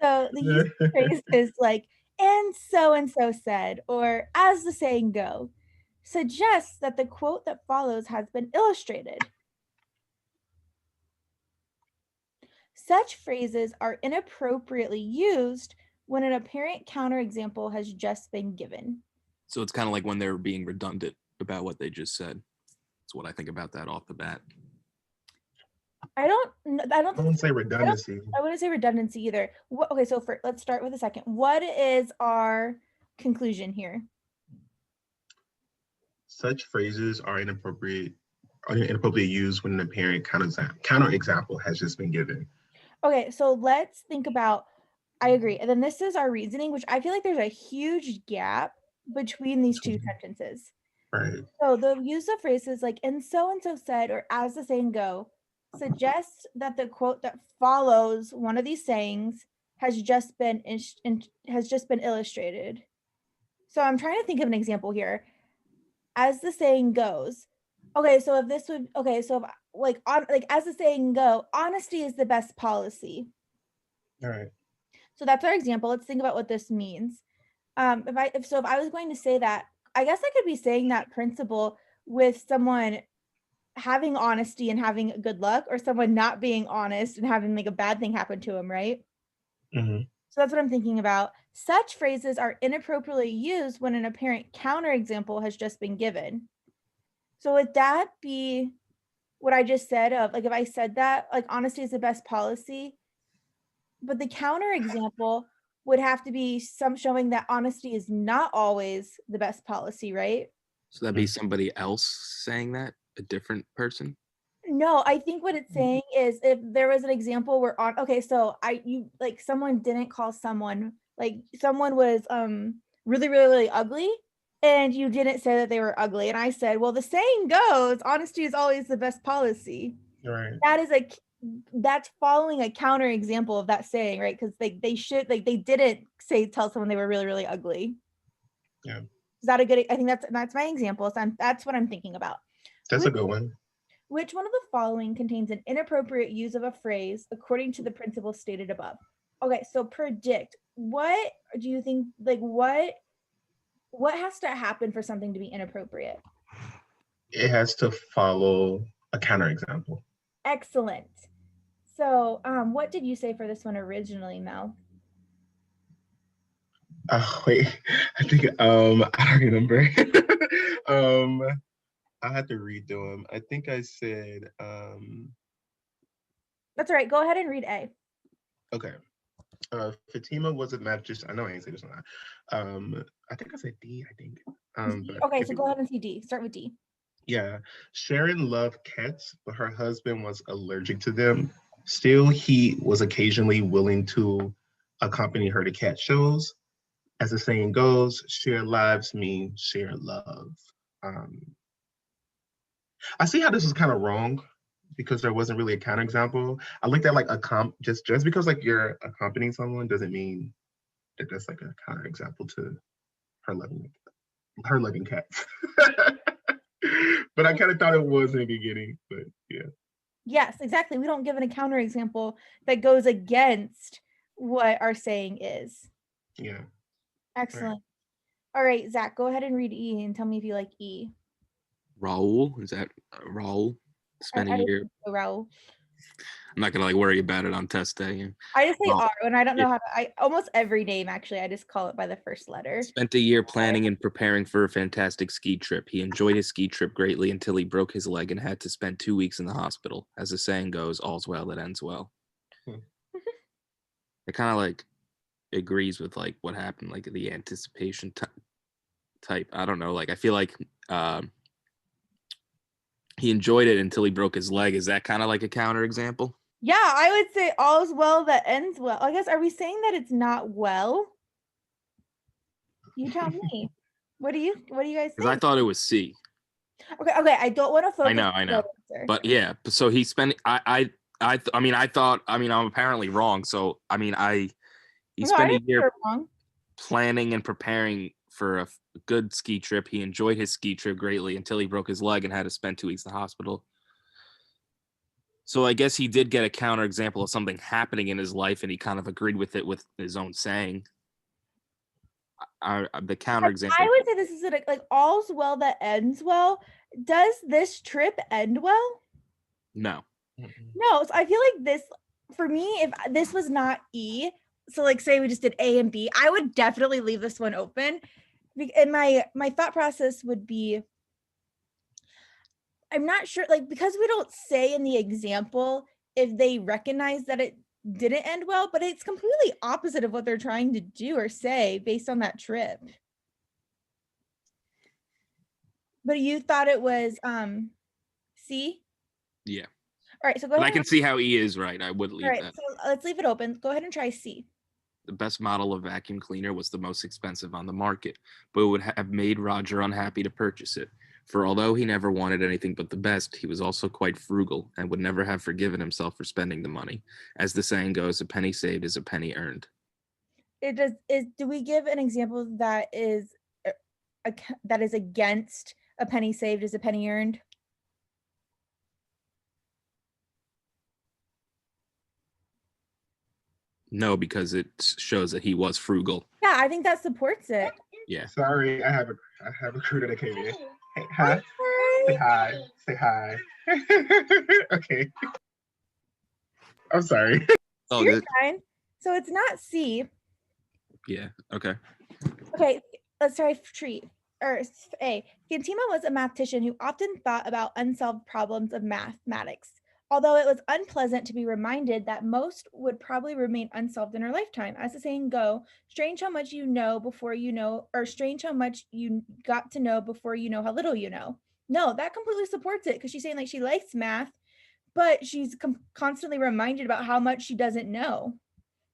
So the use of phrases like and so said, or as the saying go, suggests that the quote that follows has been illustrated. Such phrases are inappropriately used when an apparent counterexample has just been given. So it's kind of like when they're being redundant about what they just said. That's what I think about that off the bat. I don't wouldn't say redundancy. I wouldn't say redundancy either. Okay, so let's start with a second. What is our conclusion here? Such phrases are inappropriately used when an apparent counterexample has just been given. Okay, so let's think about, I agree. And then this is our reasoning, which I feel like there's a huge gap between these two sentences. Right. So the use of phrases like and so said, or as the saying go, suggests that the quote that follows one of these sayings has just been illustrated. So I'm trying to think of an example here. As the saying goes. Okay, so if this would as the saying go, honesty is the best policy. All right. So that's our example. Let's think about what this means. If I was going to say that, I guess I could be saying that principle with someone having honesty and having good luck, or someone not being honest and having like a bad thing happen to them, right? Mm-hmm. So that's what I'm thinking about. Such phrases are inappropriately used when an apparent counterexample has just been given. So would that be what I just said of like if I said that like honesty is the best policy, but the counterexample would have to be some showing that honesty is not always the best policy, right? So that'd be somebody else saying that, a different person? No, I think what it's saying is if there was an example where so someone didn't call someone, like someone was really, really, really ugly, and you didn't say that they were ugly. And I said, well, the saying goes, honesty is always the best policy. Right. That's following a counter example of that saying, right? Because they didn't tell someone they were really, really ugly. Yeah. Is that a good? I think that's my example. So that's what I'm thinking about. That's a good one. Which one of the following contains an inappropriate use of a phrase according to the principle stated above? Okay, so predict. What do you think, like what has to happen for something to be inappropriate? It has to follow a counterexample. Excellent. So what did you say for this one originally, Mel? Wait, I think I don't remember. I had to read them. I think I said That's all right. Go ahead and read A. Okay. Fatima was a mattress. I know I ain't say this one. I think I said D, I think. Okay, so go ahead and see D. Start with D. Yeah. Sharon loved cats, but her husband was allergic to them. Still, he was occasionally willing to accompany her to cat shows. As the saying goes, share lives mean share love. I see how this is kind of wrong because there wasn't really a counterexample. I looked at like just because like you're accompanying someone doesn't mean that that's like a counterexample to her loving cats. But I kind of thought it was in the beginning, but yeah. Yes, exactly. We don't give a counterexample that goes against what our saying is. Yeah. Excellent. All right, Zach, go ahead and read E and tell me if you like E. Raul? Is that Raul? Spend a year. Raul. I'm not gonna like worry about it on test day. I just say R, and I don't know how to. I almost every name actually. I just call it by the first letter. Spent a year planning and preparing for a fantastic ski trip. He enjoyed his ski trip greatly until he broke his leg and had to spend 2 weeks in the hospital. As the saying goes, all's well that ends well. It kind of like agrees with like what happened, like the anticipation type. I don't know. Like I feel like he enjoyed it until he broke his leg. Is that kind of like a counterexample? Yeah, I would say all's well that ends well. I guess, are we saying that it's not well? You tell me. What do you guys think? Because I thought it was C. Okay. I don't want to focus. I know. But yeah, so he spent. I'm apparently wrong. So he spent a year planning and preparing for a good ski trip. He enjoyed his ski trip greatly until he broke his leg and had to spend 2 weeks in the hospital. So I guess he did get a counterexample of something happening in his life, and he kind of agreed with it with his own saying. The counterexample. I would say this is like all's well that ends well. Does this trip end well? No. No. So I feel like this, for me, if this was not E, so like say we just did A and B, I would definitely leave this one open. And my thought process would be, I'm not sure, like, because we don't say in the example if they recognize that it didn't end well, but it's completely opposite of what they're trying to do or say based on that trip. But you thought it was C? Yeah. All right, so go But ahead. I can see how E is right. I would leave All right, that. so let's leave it open. Go ahead and try C. The best model of vacuum cleaner was the most expensive on the market, but it would have made Roger unhappy to purchase it. For although he never wanted anything but the best, he was also quite frugal and would never have forgiven himself for spending the money. As the saying goes, a penny saved is a penny earned. It does. Do we give an example that is against a penny saved is a penny earned? No, because it shows that he was frugal. Yeah, I think that supports it. Yeah. Sorry, I have a recruiter that came in. Hey, hi. Say hi. Say hi. Okay. I'm sorry. Oh, You're fine. So it's not C. Yeah. Okay. Okay, let's try A. Fantima was a mathematician who often thought about unsolved problems of mathematics. Although it was unpleasant to be reminded that most would probably remain unsolved in her lifetime. As the saying go, strange how much you know before you know, or strange how much you got to know before you know how little you know. No, that completely supports it because she's saying like she likes math, but she's constantly reminded about how much she doesn't know.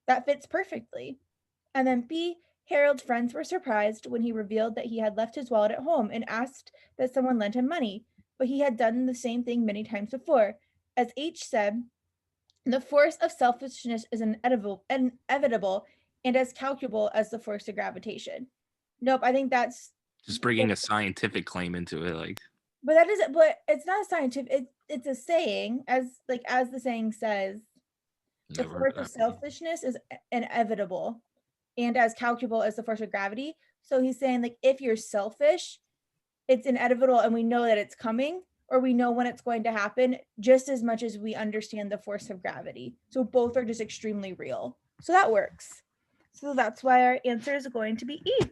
That fits perfectly. And then B, Harold's friends were surprised when he revealed that he had left his wallet at home and asked that someone lend him money, but he had done the same thing many times before. As H said, the force of selfishness is inevitable and as calculable as the force of gravitation. Nope, I think that's just bringing a scientific claim into it, like. But that is, but it's not a scientific. It's a saying, as the saying says, the force of selfishness is inevitable, and as calculable as the force of gravity. So he's saying like if you're selfish, it's inevitable, and we know that it's coming, or we know when it's going to happen, just as much as we understand the force of gravity. So both are just extremely real. So that works. So that's why our answer is going to be E.